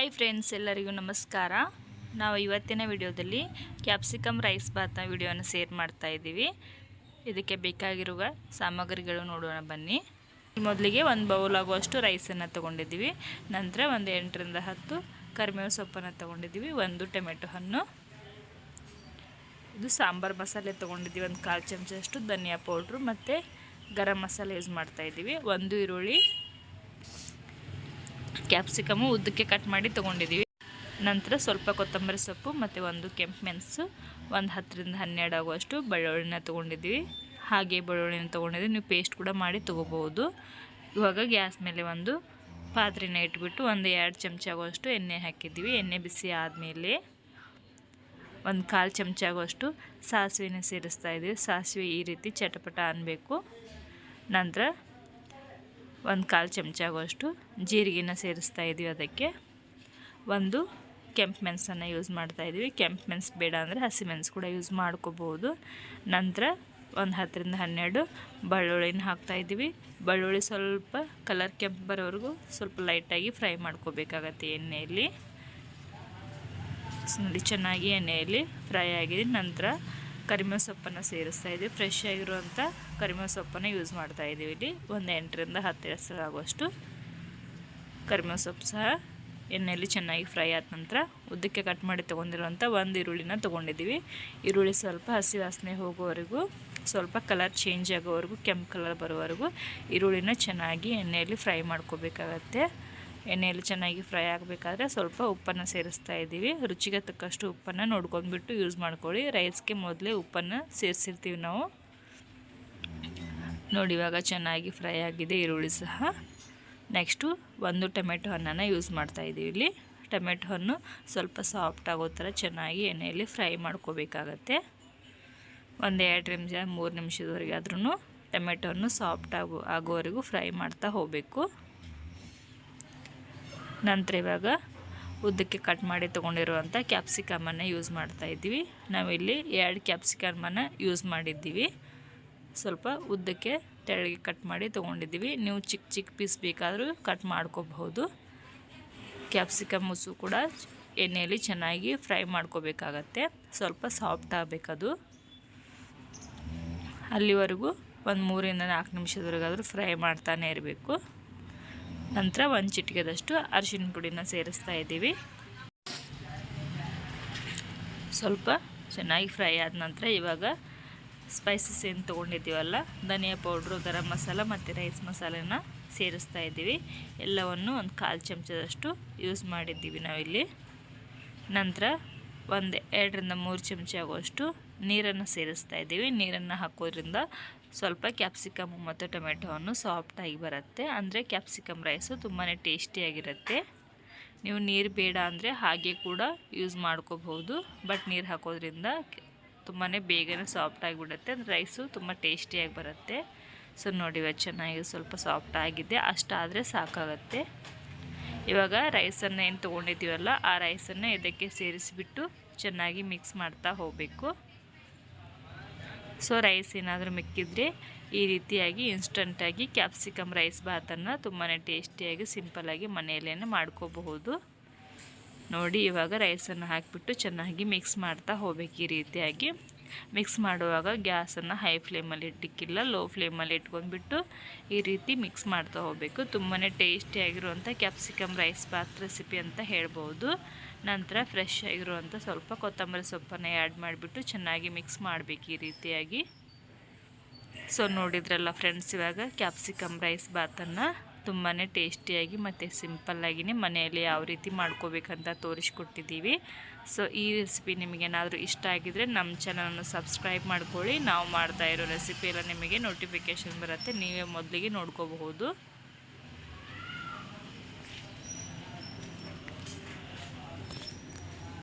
Hi friends, ಎಲ್ಲರಿಗೂ ನಮಸ್ಕಾರ. ನಾವು ಇವತ್ತಿನ ವಿಡಿಯೋದಲ್ಲಿ ಕ್ಯಾಪ್ಸಿಕಮ್ ರೈಸ್ ಬಾತ್ ವಿಡಿಯೋನ ಶೇರ್ ಮಾಡ್ತಾ ಇದ್ದೀವಿ. ಇದಕ್ಕೆ ಬೇಕಾಗಿರುವ ಸಾಮಗ್ರಿಗಳು ನೋಡೋಣ ಬನ್ನಿ. ಮೊದಲಿಗೆ ಒಂದು ಬೌಲ್ ಆಗುವಷ್ಟು ರೈಸನ್ನು ತೊಗೊಂಡಿದ್ದೀವಿ. ನಂತರ ಒಂದು 8ರಿಂದ 10 ಕರಿಬೇವು ಸೊಪ್ಪನ್ನು ತೊಗೊಂಡಿದ್ದೀವಿ. ಒಂದು ಟೊಮೆಟೊ ಹಣ್ಣು, ಇದು ಸಾಂಬಾರು ಮಸಾಲೆ ತೊಗೊಂಡಿದ್ದೀವಿ. ಒಂದು 1/4 ಚಮಚದಷ್ಟು ಧನಿಯಾ ಪೌಡ್ರು ಮತ್ತು ಗರಂ ಮಸಾಲೆ ಯೂಸ್ ಮಾಡ್ತಾ ಇದ್ದೀವಿ. ಒಂದು ಈರುಳ್ಳಿ, ಕ್ಯಾಪ್ಸಿಕಮು ಉದ್ದಕ್ಕೆ ಕಟ್ ಮಾಡಿ ತೊಗೊಂಡಿದ್ದೀವಿ. ನಂತರ ಸ್ವಲ್ಪ ಕೊತ್ತಂಬರಿ ಸೊಪ್ಪು ಮತ್ತು ಒಂದು ಕೆಂಪು ಮೆಣಸು, ಒಂದು 10ರಿಂದ 12 ಆಗುವಷ್ಟು ಬೆಳ್ಳುಳ್ಳಿನ ತೊಗೊಂಡಿದ್ದೀವಿ. ಹಾಗೆ ಬೆಳ್ಳುಳ್ಳಿನ ತೊಗೊಂಡಿದ್ದೀವಿ, ನೀವು ಪೇಸ್ಟ್ ಕೂಡ ಮಾಡಿ ತೊಗೋಬೋದು. ಇವಾಗ ಗ್ಯಾಸ್ ಮೇಲೆ ಒಂದು ಪಾತ್ರೆನ ಇಟ್ಬಿಟ್ಟು ಒಂದು 2 ಚಮಚ ಆಗುವಷ್ಟು ಎಣ್ಣೆ ಹಾಕಿದ್ದೀವಿ. ಎಣ್ಣೆ ಬಿಸಿ ಆದಮೇಲೆ ಒಂದು 1/4 ಚಮಚ ಆಗುವಷ್ಟು ಸಾಸಿವೆನ ಸೇರಿಸ್ತಾ ಇದ್ದೀವಿ. ಸಾಸಿವೆ ಈ ರೀತಿ ಚಟಪಟ ಅನ್ನಬೇಕು. ನಂತರ ಒಂದು 1/4 ಚಮಚ ಆಗುವಷ್ಟು ಜೀರಿಗೆನ ಸೇರಿಸ್ತಾ ಇದ್ದೀವಿ. ಅದಕ್ಕೆ ಒಂದು ಕೆಂಪು ಮೆಣಸನ್ನು ಯೂಸ್ ಮಾಡ್ತಾ ಇದ್ದೀವಿ. ಕೆಂಪು ಮೆಣಸು ಬೇಡ ಅಂದರೆ ಹಸಿಮೆಣಸು ಕೂಡ ಯೂಸ್ ಮಾಡ್ಕೋಬೋದು. ನಂತರ ಒಂದು 10ರಿಂದ 12 ಬೆಳ್ಳುಳ್ಳಿನ ಹಾಕ್ತಾಯಿದ್ದೀವಿ. ಬೆಳ್ಳುಳ್ಳಿ ಸ್ವಲ್ಪ ಕಲರ್ ಕೆಂಪು ಬರೋವರೆಗೂ ಸ್ವಲ್ಪ ಲೈಟಾಗಿ ಫ್ರೈ ಮಾಡ್ಕೋಬೇಕಾಗತ್ತೆ ಎಣ್ಣೆಯಲ್ಲಿ. ನೋಡಿ, ಚೆನ್ನಾಗಿ ಎಣ್ಣೆಯಲ್ಲಿ ಫ್ರೈ ಆಗಿದೆ. ನಂತರ ಕರಿಬೇವು ಸೊಪ್ಪನ್ನು ಸೇರಿಸ್ತಾ ಇದ್ದೀವಿ. ಫ್ರೆಶ್ ಆಗಿರುವಂಥ ಕರಿಬೇವು ಸೊಪ್ಪನ್ನು ಯೂಸ್ ಮಾಡ್ತಾ ಇದ್ದೀವಿ. ಇಲ್ಲಿ ಒಂದು 8ರಿಂದ 10 ಎಸಳು ಆಗುವಷ್ಟು ಕರಿಬೇವು ಸೊಪ್ಪು ಸಹ ಎಣ್ಣೆಯಲ್ಲಿ ಚೆನ್ನಾಗಿ ಫ್ರೈ ಆದ ನಂತರ ಉದ್ದಕ್ಕೆ ಕಟ್ ಮಾಡಿ ತೊಗೊಂಡಿರುವಂಥ ಒಂದು ಈರುಳ್ಳಿನ ತೊಗೊಂಡಿದ್ದೀವಿ. ಈರುಳ್ಳಿ ಸ್ವಲ್ಪ ಹಸಿ ವಾಸನೆ ಹೋಗೋವರೆಗೂ, ಸ್ವಲ್ಪ ಕಲರ್ ಚೇಂಜ್ ಆಗೋವರೆಗೂ, ಕೆಂಪು ಕಲರ್ ಬರೋವರೆಗೂ ಈರುಳ್ಳಿನ ಚೆನ್ನಾಗಿ ಎಣ್ಣೆಯಲ್ಲಿ ಫ್ರೈ ಮಾಡ್ಕೋಬೇಕಾಗತ್ತೆ. ಎಣ್ಣೆಯಲ್ಲಿ ಚೆನ್ನಾಗಿ ಫ್ರೈ ಆಗಬೇಕಾದ್ರೆ ಸ್ವಲ್ಪ ಉಪ್ಪನ್ನು ಸೇರಿಸ್ತಾ ಇದ್ದೀವಿ. ರುಚಿಗೆ ತಕ್ಕಷ್ಟು ಉಪ್ಪನ್ನು ನೋಡ್ಕೊಂಡ್ಬಿಟ್ಟು ಯೂಸ್ ಮಾಡ್ಕೊಳ್ಳಿ. ರೈಸ್ಗೆ ಮೊದಲೇ ಉಪ್ಪನ್ನು ಸೇರಿಸಿರ್ತೀವಿ ನಾವು. ನೋಡಿ, ಇವಾಗ ಚೆನ್ನಾಗಿ ಫ್ರೈ ಆಗಿದೆ ಈರುಳ್ಳಿ ಸಹ. ನೆಕ್ಸ್ಟು ಒಂದು ಟೊಮೆಟೊ ಹಣ್ಣನ್ನು ಯೂಸ್ ಮಾಡ್ತಾ ಇದ್ದೀವಿ. ಇಲ್ಲಿ ಟೊಮೆಟೊ ಹಣ್ಣು ಸ್ವಲ್ಪ ಸಾಫ್ಟ್ ಆಗೋ ಥರ ಚೆನ್ನಾಗಿ ಎಣ್ಣೆಯಲ್ಲಿ ಫ್ರೈ ಮಾಡ್ಕೋಬೇಕಾಗತ್ತೆ. ಒಂದು 2 ನಿಮಿಷ 3 ನಿಮಿಷದವರೆಗೆ ಆದ್ರೂ ಟೊಮೆಟೊ ಹಣ್ಣು ಸಾಫ್ಟ್ ಆಗೋವರೆಗೂ ಫ್ರೈ ಮಾಡ್ತಾ ಹೋಗಬೇಕು. ನಂತರ ಇವಾಗ ಉದ್ದಕ್ಕೆ ಕಟ್ ಮಾಡಿ ತೊಗೊಂಡಿರುವಂಥ ಕ್ಯಾಪ್ಸಿಕಮನ್ನು ಯೂಸ್ ಮಾಡ್ತಾ ಇದ್ದೀವಿ. ನಾವಿಲ್ಲಿ 2 ಕ್ಯಾಪ್ಸಿಕಮನ್ನು ಯೂಸ್ ಮಾಡಿದ್ದೀವಿ. ಸ್ವಲ್ಪ ಉದ್ದಕ್ಕೆ ತೆಳ್ಳಗೆ ಕಟ್ ಮಾಡಿ ತೊಗೊಂಡಿದ್ದೀವಿ. ನೀವು ಚಿಕ್ಕ ಚಿಕ್ಕ ಪೀಸ್ ಬೇಕಾದರೂ ಕಟ್ ಮಾಡ್ಕೋಬಹುದು. ಕ್ಯಾಪ್ಸಿಕಮ್ ಮುಸು ಕೂಡ ಎಣ್ಣೆಯಲ್ಲಿ ಚೆನ್ನಾಗಿ ಫ್ರೈ ಮಾಡ್ಕೋಬೇಕಾಗತ್ತೆ. ಸ್ವಲ್ಪ ಸಾಫ್ಟ್ ಆಗಬೇಕದು. ಅಲ್ಲಿವರೆಗೂ ಒಂದು 3ರಿಂದ 4 ನಿಮಿಷದವರೆಗಾದರೂ ಫ್ರೈ ಮಾಡ್ತಾನೆ ಇರಬೇಕು. ನಂತರ ಒಂದು ಚಿಟಿಕೆದಷ್ಟು ಅರಿಶಿನ ಪುಡಿನ ಸೇರಿಸ್ತಾ ಇದ್ದೀವಿ. ಸ್ವಲ್ಪ ಚೆನ್ನಾಗಿ ಫ್ರೈ ಆದ ನಂತರ ಇವಾಗ ಸ್ಪೈಸಸ್ ಏನು ತೊಗೊಂಡಿದ್ದೀವಲ್ಲ, ಧನಿಯಾ ಪೌಡ್ರು, ಗರಂ ಮಸಾಲ ಮತ್ತು ರೈಸ್ ಮಸಾಲೆನ ಸೇರಿಸ್ತಾ ಇದ್ದೀವಿ. ಎಲ್ಲವನ್ನು ಒಂದು 1/4 ಚಮಚದಷ್ಟು ಯೂಸ್ ಮಾಡಿದ್ದೀವಿ ನಾವಿಲ್ಲಿ. ನಂತರ ಒಂದು 2ರಿಂದ 3 ಚಮಚ ಆಗುವಷ್ಟು ನೀರನ್ನು ಸೇರಿಸ್ತಾ ಇದ್ದೀವಿ. ನೀರನ್ನು ಹಾಕೋದ್ರಿಂದ ಸ್ವಲ್ಪ ಕ್ಯಾಪ್ಸಿಕಮ್ ಮತ್ತು ಟೊಮೆಟೊವನ್ನು ಸಾಫ್ಟಾಗಿ ಬರುತ್ತೆ. ಅಂದರೆ ಕ್ಯಾಪ್ಸಿಕಮ್ ರೈಸು ತುಂಬಾ ಟೇಸ್ಟಿಯಾಗಿರುತ್ತೆ. ನೀವು ನೀರು ಬೇಡ ಅಂದರೆ ಹಾಗೆ ಕೂಡ ಯೂಸ್ ಮಾಡ್ಕೋಬಹುದು. ಬಟ್ ನೀರು ಹಾಕೋದ್ರಿಂದ ತುಂಬಾ ಬೇಗನೆ ಸಾಫ್ಟಾಗಿಬಿಡುತ್ತೆ. ರೈಸು ತುಂಬ ಟೇಸ್ಟಿಯಾಗಿ ಬರುತ್ತೆ. ಸೊ ನೋಡಿ, ಚೆನ್ನಾಗಿ ಸ್ವಲ್ಪ ಸಾಫ್ಟ್ ಆಗಿದೆ. ಅಷ್ಟಾದರೆ ಸಾಕಾಗತ್ತೆ. ಇವಾಗ ರೈಸನ್ನು ಏನು ತೊಗೊಂಡಿದ್ದೀವಲ್ಲ, ಆ ರೈಸನ್ನು ಇದಕ್ಕೆ ಸೇರಿಸಿಬಿಟ್ಟು ಚೆನ್ನಾಗಿ ಮಿಕ್ಸ್ ಮಾಡ್ತಾ ಹೋಗಬೇಕು. ಸೊ ರೈಸ್ ಏನಾದರೂ ಮಿಕ್ಕಿದ್ರೆ ಈ ರೀತಿಯಾಗಿ ಇನ್ಸ್ಟಂಟಾಗಿ ಕ್ಯಾಪ್ಸಿಕಮ್ ರೈಸ್ ಬಾತನ್ನು ತುಂಬಾ ಟೇಸ್ಟಿಯಾಗಿ ಸಿಂಪಲ್ಲಾಗಿ ಮನೆಯಲ್ಲೇ ಮಾಡ್ಕೋಬಹುದು. ನೋಡಿ, ಇವಾಗ ರೈಸನ್ನು ಹಾಕಿಬಿಟ್ಟು ಚೆನ್ನಾಗಿ ಮಿಕ್ಸ್ ಮಾಡ್ತಾ ಹೋಗ್ಬೇಕು. ಈ ರೀತಿಯಾಗಿ ಮಿಕ್ಸ್ ಮಾಡುವಾಗ ಗ್ಯಾಸನ್ನು ಹೈ ಫ್ಲೇಮಲ್ಲಿ ಇಟ್ಟಿಕ್ಕಿಲ್ಲ, ಲೋ ಫ್ಲೇಮಲ್ಲಿ ಇಟ್ಕೊಂಡ್ಬಿಟ್ಟು ಈ ರೀತಿ ಮಿಕ್ಸ್ ಮಾಡ್ತಾ ಹೋಗಬೇಕು. ತುಂಬಾ ಟೇಸ್ಟಿಯಾಗಿರುವಂಥ ಕ್ಯಾಪ್ಸಿಕಮ್ ರೈಸ್ ಬಾತ್ ರೆಸಿಪಿ ಅಂತ ಹೇಳ್ಬೋದು. ನಂತರ ಫ್ರೆಶ್ ಆಗಿರುವಂಥ ಸ್ವಲ್ಪ ಕೊತ್ತಂಬರಿ ಸೊಪ್ಪನ್ನು ಆ್ಯಡ್ ಮಾಡಿಬಿಟ್ಟು ಚೆನ್ನಾಗಿ ಮಿಕ್ಸ್ ಮಾಡಬೇಕು ಈ ರೀತಿಯಾಗಿ. ಸೊ ನೋಡಿದ್ರಲ್ಲ ಫ್ರೆಂಡ್ಸ್, ಇವಾಗ ಕ್ಯಾಪ್ಸಿಕಮ್ ರೈಸ್ ಬಾತನ್ನು ತುಂಬಾ ಟೇಸ್ಟಿಯಾಗಿ ಮತ್ತು ಸಿಂಪಲ್ಲಾಗಿಯೇ ಮನೆಯಲ್ಲಿ ಯಾವ ರೀತಿ ಮಾಡ್ಕೋಬೇಕಂತ ತೋರಿಸ್ಕೊಟ್ಟಿದ್ದೀವಿ. ಸೊ ಈ ರೆಸಿಪಿ ನಿಮಗೇನಾದರೂ ಇಷ್ಟ ಆಗಿದರೆ ನಮ್ಮ ಚಾನಲನ್ನು ಸಬ್ಸ್ಕ್ರೈಬ್ ಮಾಡ್ಕೊಳ್ಳಿ. ನಾವು ಮಾಡ್ತಾ ಇರೋ ರೆಸಿಪಿ ಎಲ್ಲ ನಿಮಗೆ ನೋಟಿಫಿಕೇಷನ್ ಬರುತ್ತೆ, ನೀವೇ ಮೊದಲಿಗೆ ನೋಡ್ಕೋಬಹುದು.